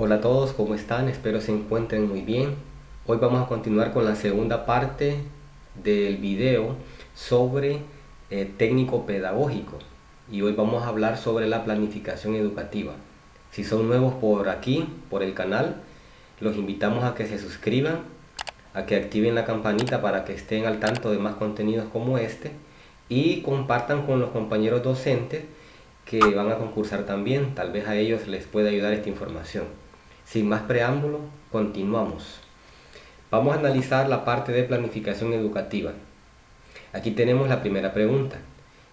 Hola a todos, ¿cómo están? Espero se encuentren muy bien. Hoy vamos a continuar con la segunda parte del video sobre técnico pedagógico y hoy vamos a hablar sobre la planificación educativa. Si son nuevos por aquí, por el canal, los invitamos a que se suscriban, a que activen la campanita para que estén al tanto de más contenidos como este y compartan con los compañeros docentes que van a concursar también. Tal vez a ellos les pueda ayudar esta información. Sin más preámbulo, continuamos. Vamos a analizar la parte de planificación educativa. Aquí tenemos la primera pregunta.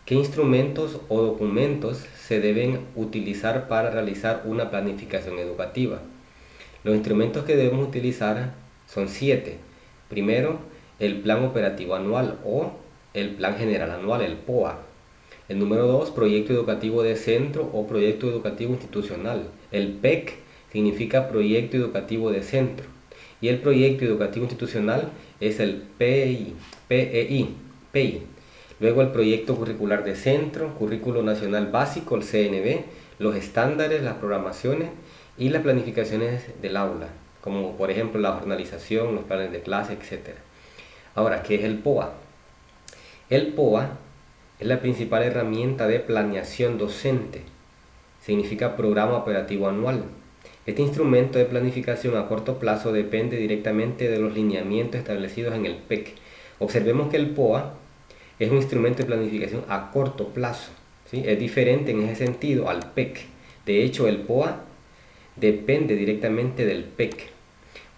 ¿Qué instrumentos o documentos se deben utilizar para realizar una planificación educativa? Los instrumentos que debemos utilizar son 7. Primero, el Plan Operativo Anual o el Plan General Anual, el POA. El número 2, Proyecto Educativo de Centro o Proyecto Educativo Institucional. El PEC significa Proyecto Educativo de Centro. Y el Proyecto Educativo Institucional es el PEI. Luego el Proyecto Curricular de Centro, Currículo Nacional Básico, el CNB, los estándares, las programaciones y las planificaciones del aula, como por ejemplo la jornalización, los planes de clase, etc. Ahora, ¿qué es el POA? El POA es la principal herramienta de planeación docente. Significa Programa Operativo Anual. Este instrumento de planificación a corto plazo depende directamente de los lineamientos establecidos en el PEC. Observemos que el POA es un instrumento de planificación a corto plazo, ¿sí? Es diferente en ese sentido al PEC. De hecho, el POA depende directamente del PEC.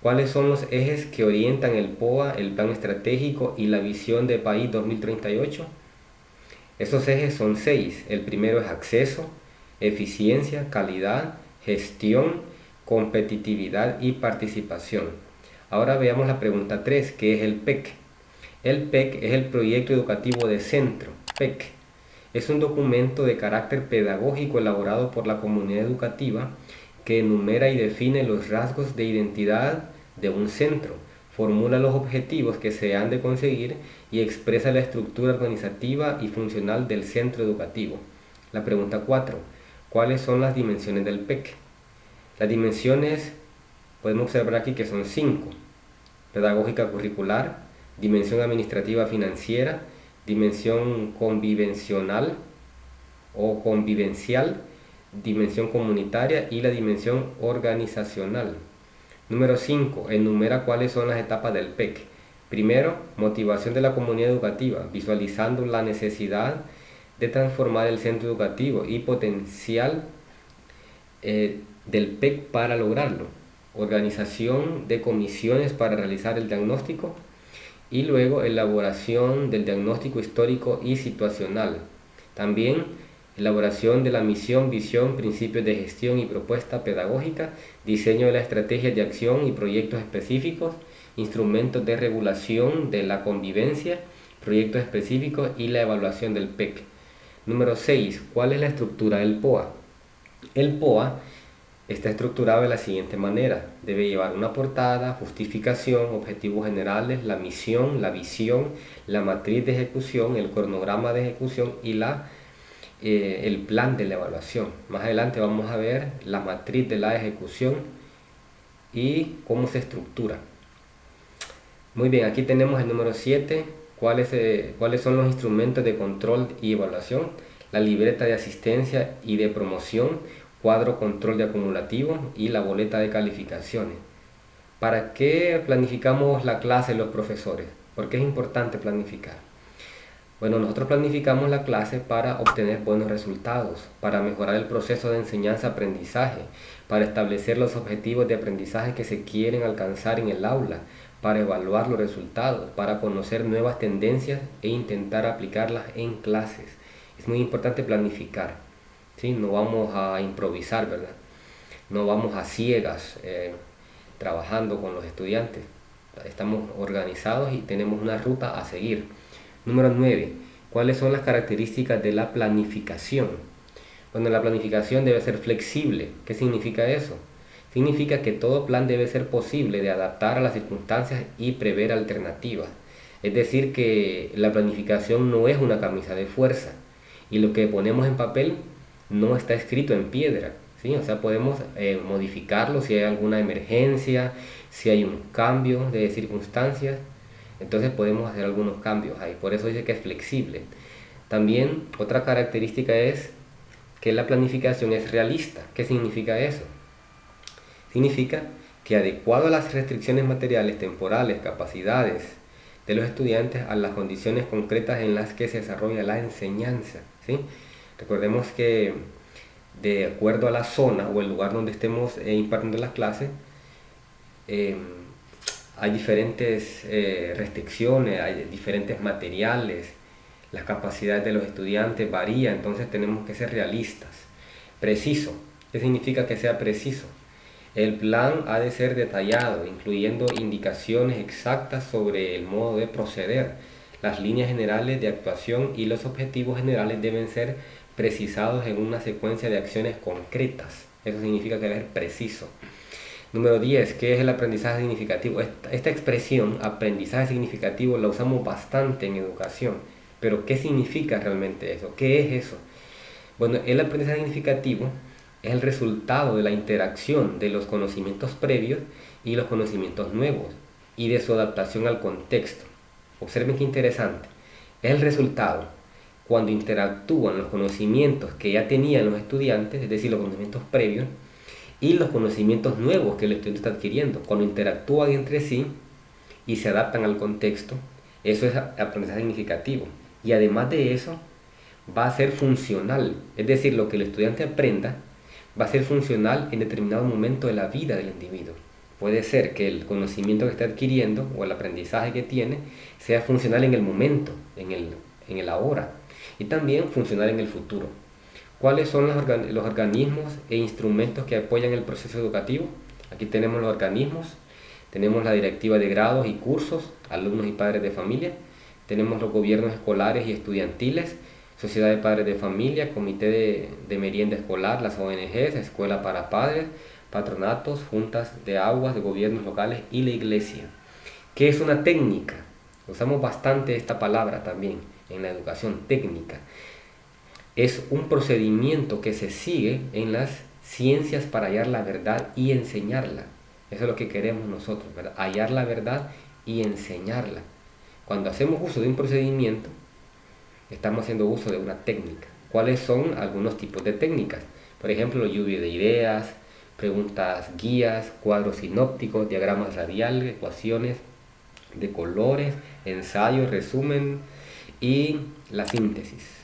¿Cuáles son los ejes que orientan el POA, el Plan Estratégico y la Visión de País 2038? Esos ejes son 6. El primero es acceso, eficiencia, calidad, gestión, competitividad y participación. Ahora veamos la pregunta 3, que es el PEC. El PEC es el Proyecto Educativo de Centro, PEC. Es un documento de carácter pedagógico elaborado por la comunidad educativa que enumera y define los rasgos de identidad de un centro, formula los objetivos que se han de conseguir y expresa la estructura organizativa y funcional del centro educativo. La pregunta 4. ¿Cuáles son las dimensiones del PEC? Las dimensiones podemos observar aquí que son 5. Pedagógica curricular, dimensión administrativa financiera, dimensión convivencional o convivencial, dimensión comunitaria y la dimensión organizacional. Número 5. Enumera cuáles son las etapas del PEC. Primero, motivación de la comunidad educativa, visualizando la necesidad de transformar el centro educativo y potencial del PEC para lograrlo. Organización de comisiones para realizar el diagnóstico y luego elaboración del diagnóstico histórico y situacional. También elaboración de la misión, visión, principios de gestión y propuesta pedagógica, diseño de la estrategia de acción y proyectos específicos, instrumentos de regulación de la convivencia, proyectos específicos y la evaluación del PEC. Número 6. ¿Cuál es la estructura del POA? El POA está estructurado de la siguiente manera. Debe llevar una portada, justificación, objetivos generales, la misión, la visión, la matriz de ejecución, el cronograma de ejecución y el plan de la evaluación. Más adelante vamos a ver la matriz de la ejecución y cómo se estructura. Muy bien, aquí tenemos el número 7. ¿Cuáles son los instrumentos de control y evaluación? La libreta de asistencia y de promoción, cuadro control de acumulativo y la boleta de calificaciones. ¿Para qué planificamos la clase los profesores? ¿Por qué es importante planificar? Bueno, nosotros planificamos la clase para obtener buenos resultados, para mejorar el proceso de enseñanza-aprendizaje, para establecer los objetivos de aprendizaje que se quieren alcanzar en el aula, para evaluar los resultados, para conocer nuevas tendencias e intentar aplicarlas en clases. Es muy importante planificar, ¿sí? No vamos a improvisar, ¿verdad? No vamos a ciegas trabajando con los estudiantes. Estamos organizados y tenemos una ruta a seguir. Número 9. ¿Cuáles son las características de la planificación? Bueno, la planificación debe ser flexible. ¿Qué significa eso? Significa que todo plan debe ser posible de adaptar a las circunstancias y prever alternativas. Es decir, que la planificación no es una camisa de fuerza y lo que ponemos en papel no está escrito en piedra. ¿sí? O sea, podemos modificarlo si hay alguna emergencia, si hay un cambio de circunstancias, entonces podemos hacer algunos cambios ahí. Por eso dice que es flexible. También otra característica es que la planificación es realista. ¿Qué significa eso? Significa que adecuado a las restricciones materiales, temporales, capacidades de los estudiantes, a las condiciones concretas en las que se desarrolla la enseñanza, ¿sí? Recordemos que de acuerdo a la zona o el lugar donde estemos impartiendo las clases, eh, hay diferentes restricciones, hay diferentes materiales, las capacidades de los estudiantes varían, entonces tenemos que ser realistas. Preciso. ¿Qué significa que sea preciso? El plan ha de ser detallado, incluyendo indicaciones exactas sobre el modo de proceder. Las líneas generales de actuación y los objetivos generales deben ser precisados en una secuencia de acciones concretas. Eso significa que debe ser preciso. Número 10. ¿Qué es el aprendizaje significativo? Esta expresión, aprendizaje significativo, la usamos bastante en educación. Pero ¿qué significa realmente eso? ¿Qué es eso? Bueno, el aprendizaje significativo es el resultado de la interacción de los conocimientos previos y los conocimientos nuevos y de su adaptación al contexto. Observen qué interesante. Es el resultado cuando interactúan los conocimientos que ya tenían los estudiantes, es decir, los conocimientos previos, y los conocimientos nuevos que el estudiante está adquiriendo. Cuando interactúan entre sí y se adaptan al contexto, eso es aprendizaje significativo. Y además de eso, va a ser funcional, es decir, lo que el estudiante aprenda va a ser funcional en determinado momento de la vida del individuo. Puede ser que el conocimiento que está adquiriendo o el aprendizaje que tiene sea funcional en el momento, en el ahora, y también funcional en el futuro. ¿Cuáles son los organismos e instrumentos que apoyan el proceso educativo? Aquí tenemos los organismos, tenemos la directiva de grados y cursos, alumnos y padres de familia, tenemos los gobiernos escolares y estudiantiles, sociedad de padres de familia, comité de merienda escolar, las ONGs, escuela para padres, patronatos, juntas de aguas, de gobiernos locales y la iglesia. ¿Qué es una técnica? Usamos bastante esta palabra también en la educación, técnica. Es un procedimiento que se sigue en las ciencias para hallar la verdad y enseñarla. Eso es lo que queremos nosotros, ¿verdad? Hallar la verdad y enseñarla. Cuando hacemos uso de un procedimiento, estamos haciendo uso de una técnica. ¿Cuáles son algunos tipos de técnicas? Por ejemplo, lluvia de ideas, preguntas guías, cuadros sinópticos, diagramas radiales, ecuaciones de colores, ensayo, resumen y la síntesis.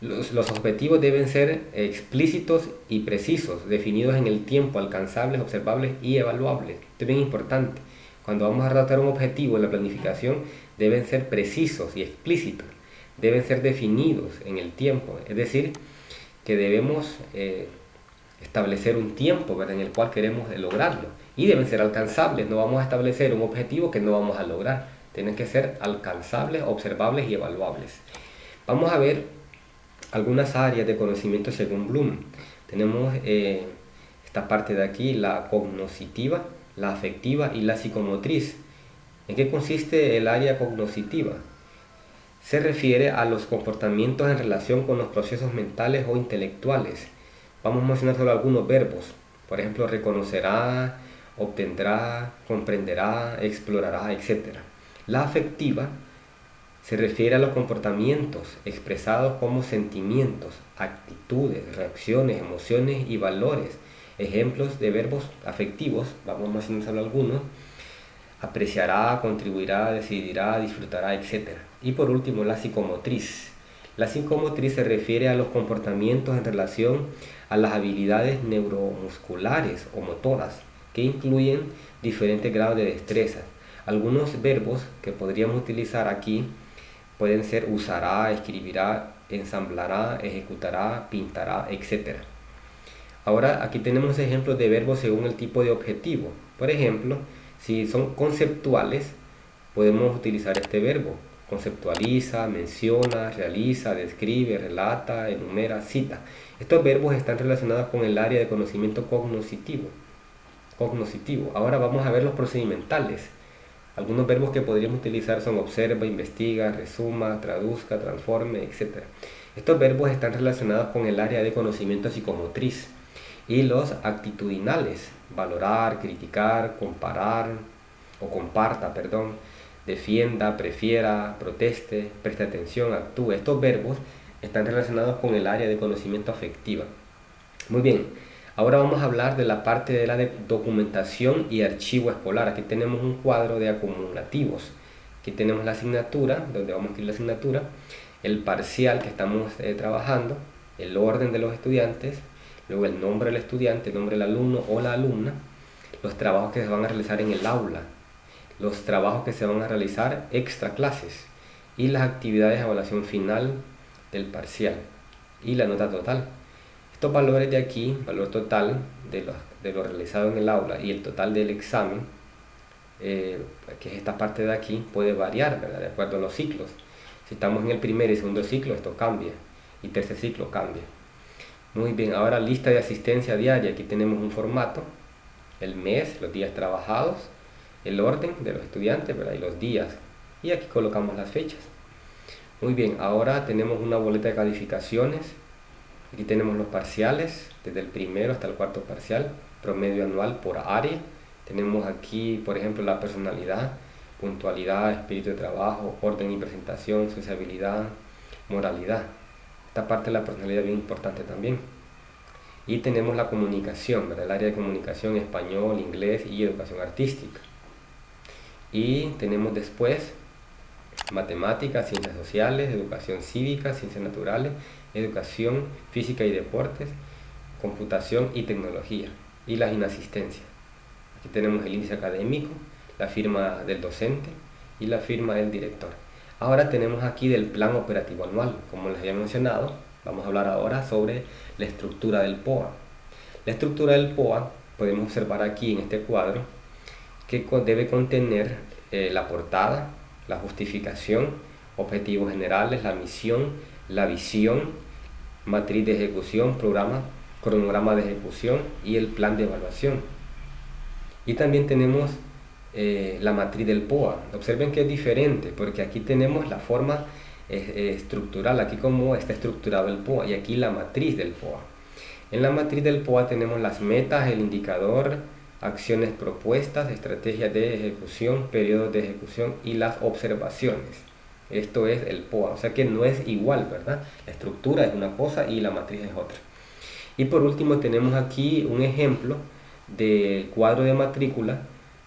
Los objetivos deben ser explícitos y precisos, definidos en el tiempo, alcanzables, observables y evaluables. Esto es bien importante. Cuando vamos a tratar un objetivo en la planificación, deben ser precisos y explícitos, deben ser definidos en el tiempo. Es decir, que debemos establecer un tiempo, ¿verdad?, en el cual queremos lograrlo. Y deben ser alcanzables. No vamos a establecer un objetivo que no vamos a lograr. Tienen que ser alcanzables, observables y evaluables. Vamos a ver algunas áreas de conocimiento según Bloom. Tenemos esta parte de aquí, la cognoscitiva, la afectiva y la psicomotriz. ¿En qué consiste el área cognoscitiva? Se refiere a los comportamientos en relación con los procesos mentales o intelectuales. Vamos a mencionar solo algunos verbos. Por ejemplo, reconocerá, obtendrá, comprenderá, explorará, etc. La afectiva se refiere a los comportamientos expresados como sentimientos, actitudes, reacciones, emociones y valores. Ejemplos de verbos afectivos, vamos a mencionar solo algunos: apreciará, contribuirá, decidirá, disfrutará, etc. Y por último, la psicomotriz. La psicomotriz se refiere a los comportamientos en relación a las habilidades neuromusculares o motoras, que incluyen diferentes grados de destreza. Algunos verbos que podríamos utilizar aquí pueden ser usará, escribirá, ensamblará, ejecutará, pintará, etc. Ahora aquí tenemos ejemplos de verbos según el tipo de objetivo. Por ejemplo, si son conceptuales, podemos utilizar este verbo: conceptualiza, menciona, realiza, describe, relata, enumera, cita. Estos verbos están relacionados con el área de conocimiento cognoscitivo. Ahora vamos a ver los procedimentales. Algunos verbos que podríamos utilizar son observa, investiga, resuma, traduzca, transforme, etc. Estos verbos están relacionados con el área de conocimiento psicomotriz. Y los actitudinales, valorar, criticar, comparar o comparta, perdón, defienda, prefiera, proteste, preste atención, actúe. Estos verbos están relacionados con el área de conocimiento afectiva. Muy bien, ahora vamos a hablar de la parte de la documentación y archivo escolar. Aquí tenemos un cuadro de acumulativos. Aquí tenemos la asignatura, donde vamos a escribir la asignatura, el parcial que estamos trabajando, el orden de los estudiantes, luego el nombre del estudiante, el nombre del alumno o la alumna, los trabajos que se van a realizar en el aula, los trabajos que se van a realizar extra clases y las actividades de evaluación final del parcial y la nota total. Estos valores de aquí, valor total de lo realizado en el aula y el total del examen, que es esta parte de aquí, puede variar, ¿verdad?, de acuerdo a los ciclos. Si estamos en el primer y segundo ciclo, esto cambia, y tercer ciclo cambia. Muy bien, ahora lista de asistencia diaria. Aquí tenemos un formato, el mes, los días trabajados, el orden de los estudiantes, ¿verdad?, y los días. Y aquí colocamos las fechas. Muy bien, ahora tenemos una boleta de calificaciones. Aquí tenemos los parciales, desde el primero hasta el cuarto parcial, promedio anual por área. Tenemos aquí, por ejemplo, la personalidad, puntualidad, espíritu de trabajo, orden y presentación, sociabilidad, moralidad. Esta parte de la personalidad es bien importante también. Y tenemos la comunicación, ¿verdad?, el área de comunicación, español, inglés y educación artística. Y tenemos después matemáticas, ciencias sociales, educación cívica, ciencias naturales, educación física y deportes, computación y tecnología, y las inasistencias. Aquí tenemos el índice académico, la firma del docente y la firma del director. Ahora tenemos aquí del plan operativo anual. Como les había mencionado, vamos a hablar ahora sobre la estructura del POA. La estructura del POA, podemos observar aquí en este cuadro, que debe contener la portada, la justificación, objetivos generales, la misión, la visión, matriz de ejecución, programa, cronograma de ejecución y el plan de evaluación. Y también tenemos la matriz del POA. Observen que es diferente, porque aquí tenemos la forma estructural, aquí como está estructurado el POA, y aquí la matriz del POA. En la matriz del POA tenemos las metas, el indicador, acciones propuestas, estrategias de ejecución, periodos de ejecución y las observaciones. Esto es el POA, o sea que no es igual, ¿verdad? La estructura es una cosa y la matriz es otra. Y por último tenemos aquí un ejemplo del cuadro de matrícula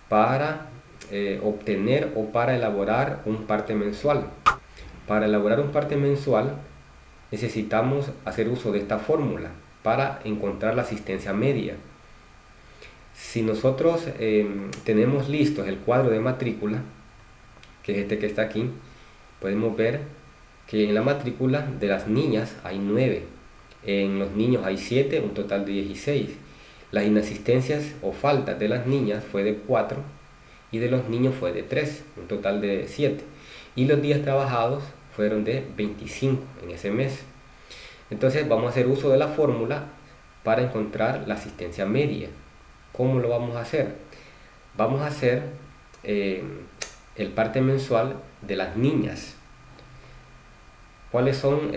para obtener o para elaborar un parte mensual. Para elaborar un parte mensual necesitamos hacer uso de esta fórmula para encontrar la asistencia media. Si nosotros tenemos listos el cuadro de matrícula, que es este que está aquí, podemos ver que en la matrícula de las niñas hay 9, en los niños hay 7, un total de 16. Las inasistencias o faltas de las niñas fue de 4 y de los niños fue de 3, un total de 7. Y los días trabajados fueron de 25 en ese mes. Entonces vamos a hacer uso de la fórmula para encontrar la asistencia media. ¿Cómo lo vamos a hacer? Vamos a hacer el parte mensual de las niñas. ¿Cuáles son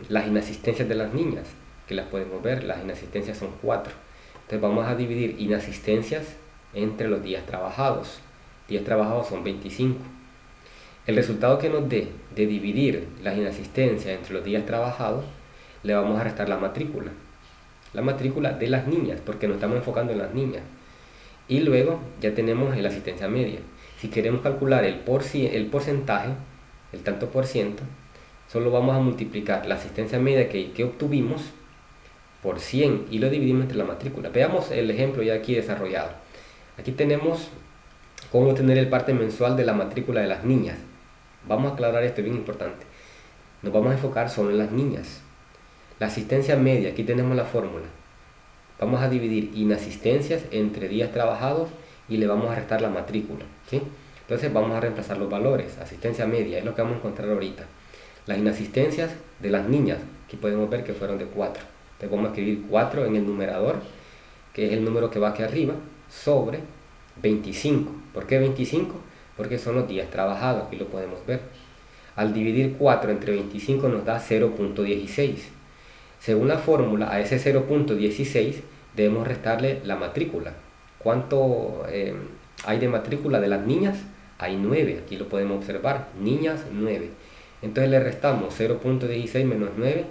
las inasistencias de las niñas? Que las podemos ver, las inasistencias son 4. Entonces vamos a dividir inasistencias entre los días trabajados. Días trabajados son 25. El resultado que nos dé de dividir las inasistencias entre los días trabajados, le vamos a restar la matrícula. La matrícula de las niñas, porque nos estamos enfocando en las niñas. Y luego ya tenemos la asistencia media. Si queremos calcular el porcentaje, el tanto por ciento, solo vamos a multiplicar la asistencia media que obtuvimos por 100 y lo dividimos entre la matrícula. Veamos el ejemplo ya aquí desarrollado. Aquí tenemos cómo obtener el parte mensual de la matrícula de las niñas. Vamos a aclarar esto, es bien importante. Nos vamos a enfocar solo en las niñas. La asistencia media, aquí tenemos la fórmula. Vamos a dividir inasistencias entre días trabajados y le vamos a restar la matrícula, ¿sí? Entonces vamos a reemplazar los valores. Asistencia media es lo que vamos a encontrar ahorita. Las inasistencias de las niñas, aquí podemos ver que fueron de 4. Entonces vamos a escribir 4 en el numerador, que es el número que va aquí arriba, sobre 25. ¿Por qué 25? Porque son los días trabajados, aquí lo podemos ver. Al dividir 4 entre 25 nos da 0.16. Según la fórmula, a ese 0.16 debemos restarle la matrícula. ¿Cuánto hay de matrícula de las niñas? Hay 9, aquí lo podemos observar, niñas 9. Entonces le restamos 0.16 menos 9,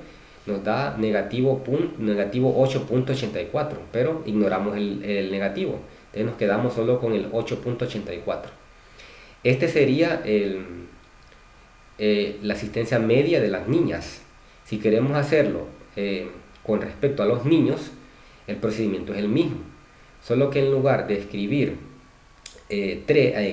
nos da negativo 8.84, pero ignoramos el negativo. Entonces nos quedamos solo con el 8.84. Este sería la asistencia media de las niñas. Si queremos hacerlo con respecto a los niños, el procedimiento es el mismo, solo que en lugar de escribir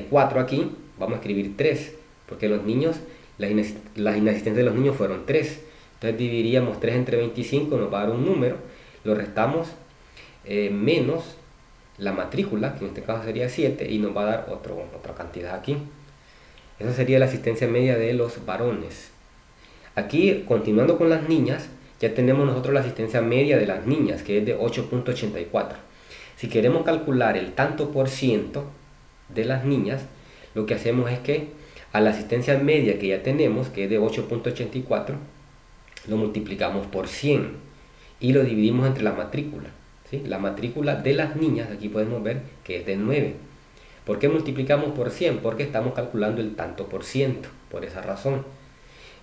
4 aquí, vamos a escribir 3, porque los niños, las inasistencias de los niños fueron 3. Entonces dividiríamos 3 entre 25, nos va a dar un número, lo restamos menos la matrícula, que en este caso sería 7, y nos va a dar otra cantidad aquí. Esa sería la asistencia media de los varones. Aquí, continuando con las niñas, ya tenemos nosotros la asistencia media de las niñas, que es de 8.84. Si queremos calcular el tanto por ciento de las niñas, lo que hacemos es que a la asistencia media que ya tenemos, que es de 8.84, lo multiplicamos por 100 y lo dividimos entre la matrícula, ¿sí? La matrícula de las niñas, aquí podemos ver que es de 9. ¿Por qué multiplicamos por 100? Porque estamos calculando el tanto por ciento, por esa razón.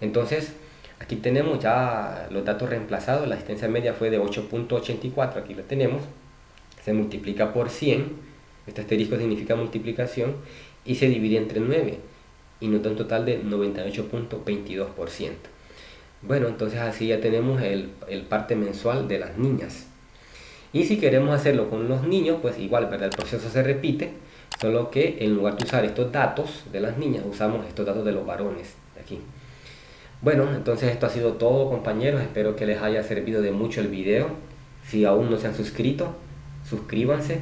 Entonces, aquí tenemos ya los datos reemplazados. La asistencia media fue de 8.84, aquí lo tenemos. Se multiplica por 100, este asterisco significa multiplicación, y se divide entre 9, y nos da un total de 98.22%. Bueno, entonces así ya tenemos el parte mensual de las niñas. Y si queremos hacerlo con los niños, pues igual, ¿verdad? El proceso se repite, solo que en lugar de usar estos datos de las niñas, usamos estos datos de los varones aquí. Bueno, entonces esto ha sido todo, compañeros. Espero que les haya servido de mucho el video. Si aún no se han suscrito, suscríbanse,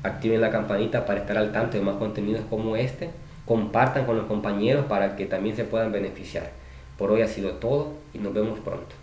activen la campanita para estar al tanto de más contenidos como este. Compartan con los compañeros para que también se puedan beneficiar. Por hoy ha sido todo y nos vemos pronto.